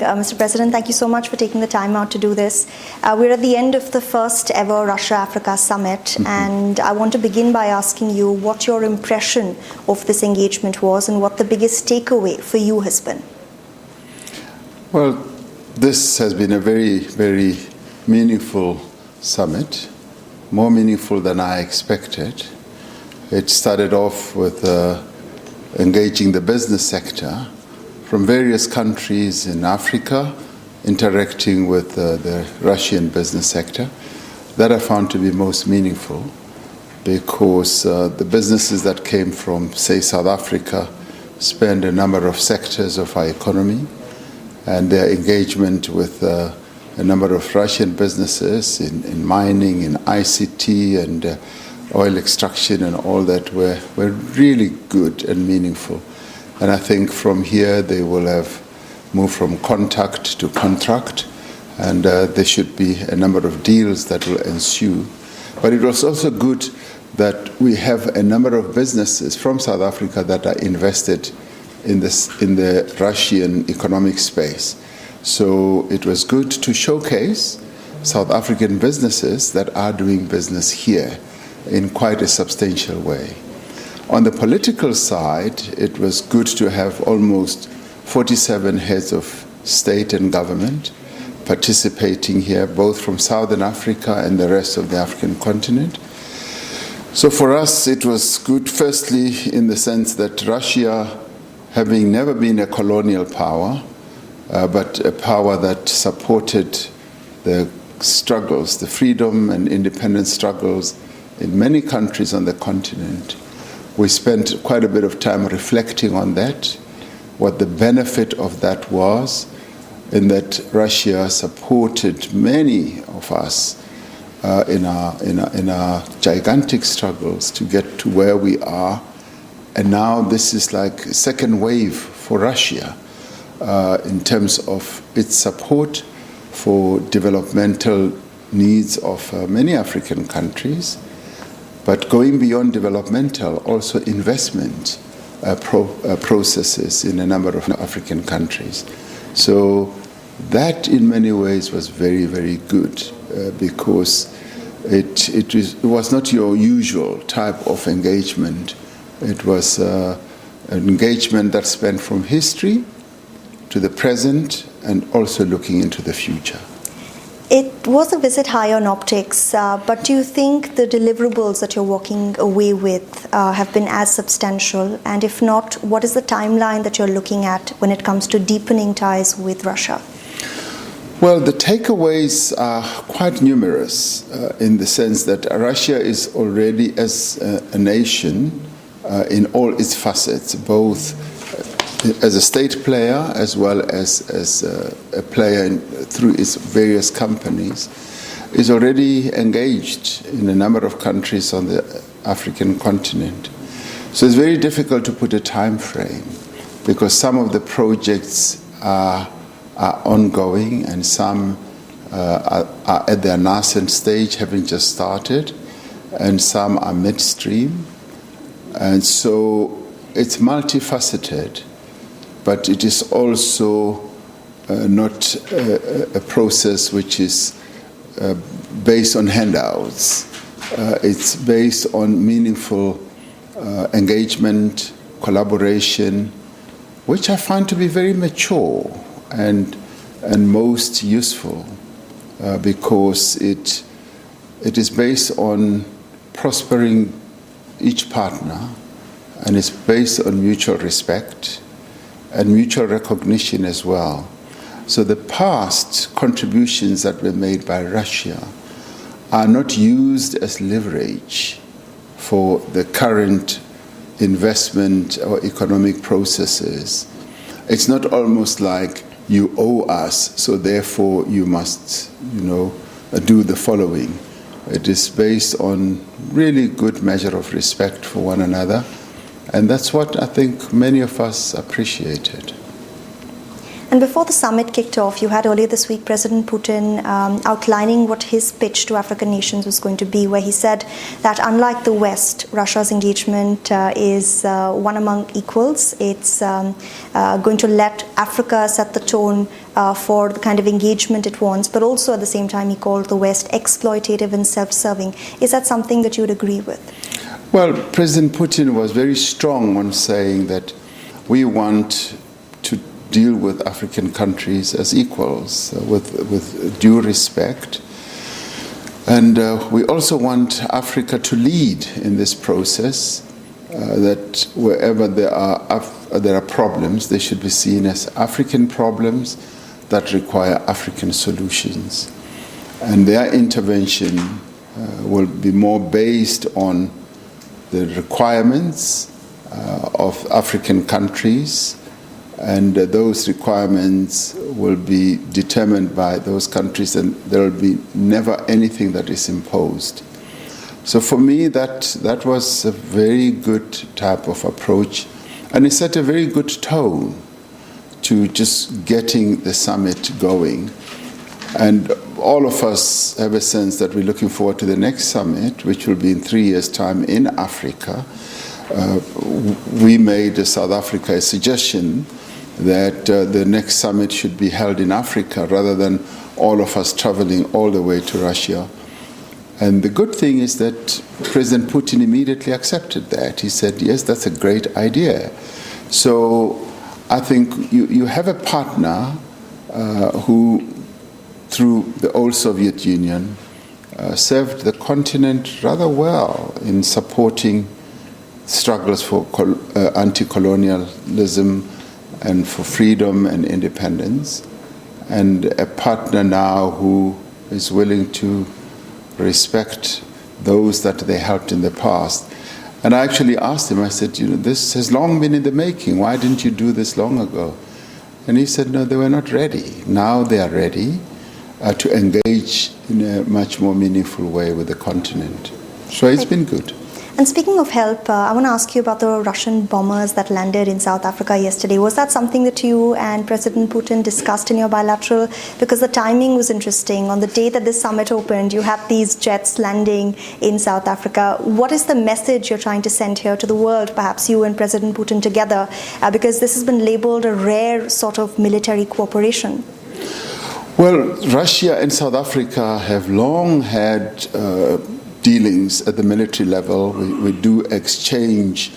Mr. President, thank you so much for taking the time out to do this. We're at the end of the first ever Russia-Africa summit, and I want to begin by asking you what your impression of this engagement was and what the biggest takeaway for you has been. Well, this has been a very, very meaningful summit, more meaningful than I expected. It started off with engaging the business sector from various countries in Africa, interacting with the Russian business sector. That I found to be most meaningful because the businesses that came from, say, South Africa spanned a number of sectors of our economy, and their engagement with a number of Russian businesses in mining, in ICT, and oil extraction and all that were really good and meaningful. And I think from here they will have moved from contact to contract, and there should be a number of deals that will ensue. But it was also good that we have a number of businesses from South Africa that are invested in the Russian economic space. So it was good to showcase South African businesses that are doing business here in quite a substantial way. On the political side, it was good to have almost 47 heads of state and government participating here, both from Southern Africa and the rest of the African continent. So for us, it was good, firstly, in the sense that Russia, having never been a colonial power, but a power that supported the struggles, the freedom and independence struggles in many countries on the continent. We spent quite a bit of time reflecting on that, what the benefit of that was, in that Russia supported many of us in our gigantic struggles to get to where we are. And now this is like a second wave for Russia in terms of its support for developmental needs of many African countries. But going beyond developmental, also investment processes in a number of African countries. So that in many ways was very, very good because it was not your usual type of engagement. It was an engagement that spanned from history to the present and also looking into the future. It was a visit high on optics, but do you think the deliverables that you're walking away with have been as substantial? And if not, what is the timeline that you're looking at when it comes to deepening ties with Russia? Well, the takeaways are quite numerous in the sense that Russia is already, as a nation, in all its facets, both as a state player as well as a player through its various companies, is already engaged in a number of countries on the African continent. So it's very difficult to put a time frame because some of the projects are ongoing and some are at their nascent stage, having just started, and some are midstream. And so it's multifaceted. But it is also not a process which is based on handouts. It's based on meaningful engagement, collaboration, which I find to be very mature and most useful because it is based on prospering each partner, and it's based on mutual respect and mutual recognition as well. So the past contributions that were made by Russia are not used as leverage for the current investment or economic processes. It's not almost like you owe us, so therefore you must, do the following. It is based on really good measure of respect for one another. And that's what I think many of us appreciated. And before the summit kicked off, you had earlier this week President Putin outlining what his pitch to African nations was going to be, where he said that unlike the West, Russia's engagement is one among equals. It's going to let Africa set the tone for the kind of engagement it wants, but also at the same time he called the West exploitative and self-serving. Is that something that you would agree with? Well, President Putin was very strong on saying that we want to deal with African countries as equals, with due respect. And we also want Africa to lead in this process, that wherever there are problems, they should be seen as African problems that require African solutions. And their intervention will be more based on the requirements of African countries, and those requirements will be determined by those countries, and there will be never anything that is imposed. So for me, that was a very good type of approach, and it set a very good tone to just getting the summit going. And all of us have a sense that we're looking forward to the next summit, which will be in 3 years' time in Africa. We made South Africa a suggestion that the next summit should be held in Africa rather than all of us traveling all the way to Russia. And the good thing is that President Putin immediately accepted that. He said, yes, that's a great idea. So I think you have a partner who, through the old Soviet Union, served the continent rather well in supporting struggles for anti-colonialism and for freedom and independence, and a partner now who is willing to respect those that they helped in the past. And I actually asked him, I said, this has long been in the making. Why didn't you do this long ago? And he said, no, they were not ready. Now they are ready to engage in a much more meaningful way with the continent. So it's been good. And speaking of help, I want to ask you about the Russian bombers that landed in South Africa yesterday. Was that something that you and President Putin discussed in your bilateral? Because the timing was interesting. On the day that this summit opened, you had these jets landing in South Africa. What is the message you're trying to send here to the world, perhaps you and President Putin together? Because this has been labeled a rare sort of military cooperation. Well, Russia and South Africa have long had dealings at the military level. We do exchange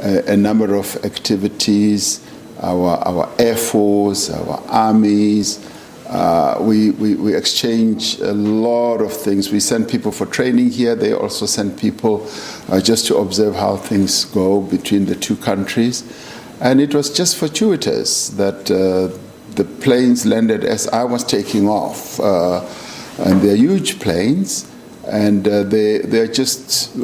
a number of activities, our Air Force, our armies. We exchange a lot of things. We send people for training here. They also send people just to observe how things go between the two countries. And it was just fortuitous that the planes landed as I was taking off. And they're huge planes. And they're just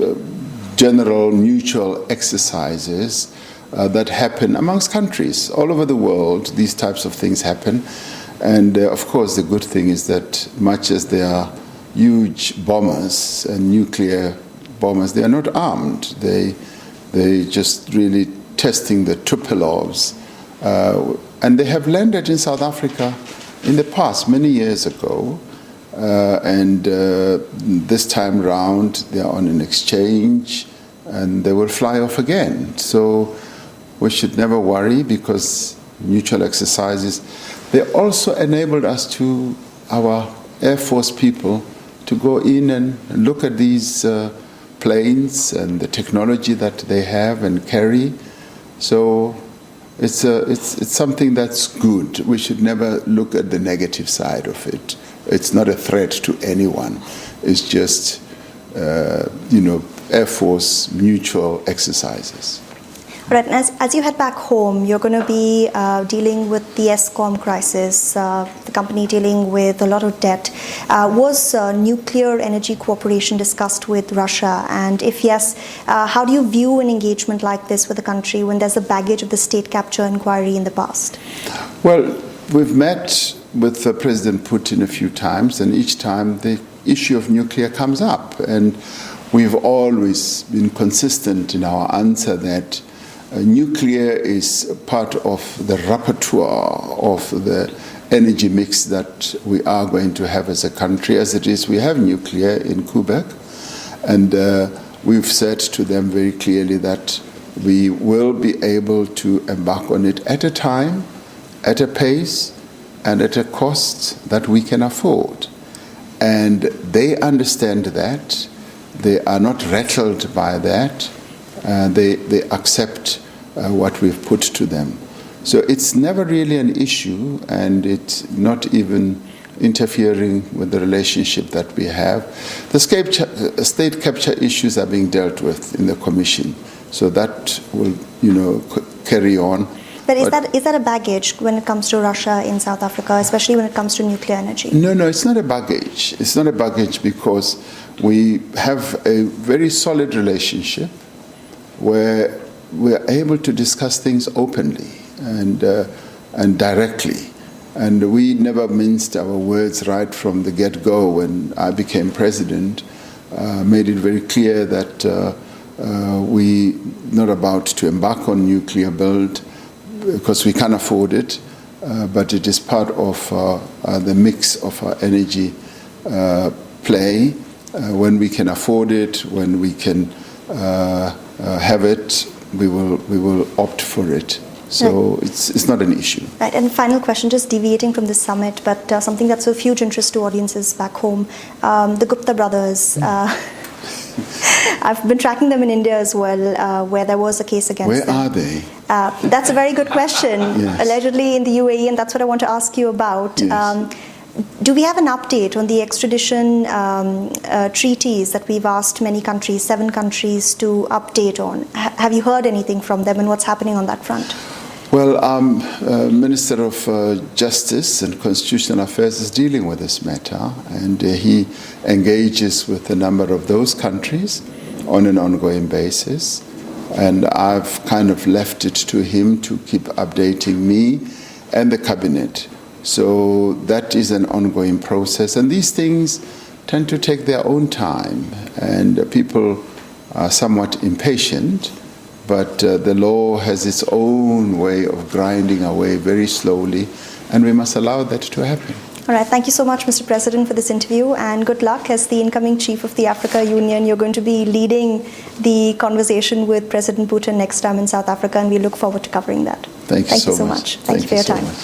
general mutual exercises that happen amongst countries all over the world. These types of things happen. And of course, the good thing is that much as they are huge bombers and nuclear bombers, they are not armed. They just really testing the Tupillovs. And they have landed in South Africa in the past, many years ago. And this time round, they are on an exchange, and they will fly off again. So we should never worry, because mutual exercises, they also enabled us to, our Air Force people, to go in and look at these planes and the technology that they have and carry. So it's something that's good. We should never look at the negative side of it. It's not a threat to anyone. It's just, Air Force mutual exercises. Right, and as you head back home, you're going to be dealing with the Eskom crisis, the company dealing with a lot of debt. Was nuclear energy cooperation discussed with Russia? And if yes, how do you view an engagement like this with a country when there's a baggage of the state capture inquiry in the past? Well, we've met with President Putin a few times, and each time the issue of nuclear comes up. And we've always been consistent in our answer that nuclear is part of the repertoire of the energy mix that we are going to have as a country. As it is, we have nuclear in Quebec, and we've said to them very clearly that we will be able to embark on it at a time, at a pace, and at a cost that we can afford. And they understand that. They are not rattled by that. They accept what we've put to them. So it's never really an issue, and it's not even interfering with the relationship that we have. The state capture issues are being dealt with in the Commission, so that will, carry on. But is that a baggage when it comes to Russia in South Africa, especially when it comes to nuclear energy? No, it's not a baggage. It's not a baggage because we have a very solid relationship where we're able to discuss things openly and directly. And we never minced our words right from the get-go. When I became president, made it very clear that we're not about to embark on nuclear build because we can't afford it, but it is part of the mix of our energy play. When we can afford it, when we can have it, we will opt for it. So right. It's not an issue. Right. And final question, just deviating from the summit, but something that's of huge interest to audiences back home, the Gupta brothers. I've been tracking them in India as well, where there was a case against them. Where are they? That's a very good question. Yes. Allegedly in the UAE, and that's what I want to ask you about. Yes. Do we have an update on the extradition treaties that we've asked many countries, 7 countries, to update on? Have you heard anything from them, and what's happening on that front? Well, Minister of Justice and Constitutional Affairs is dealing with this matter, and he engages with a number of those countries on an ongoing basis. And I've kind of left it to him to keep updating me and the cabinet. So that is an ongoing process. And these things tend to take their own time, and people are somewhat impatient. But the law has its own way of grinding away very slowly, and we must allow that to happen. All right. Thank you so much, Mr. President, for this interview, and good luck as the incoming chief of the Africa Union. You're going to be leading the conversation with President Putin next time in South Africa, and we look forward to covering that. Thank you so much. Thank you for your time. Much.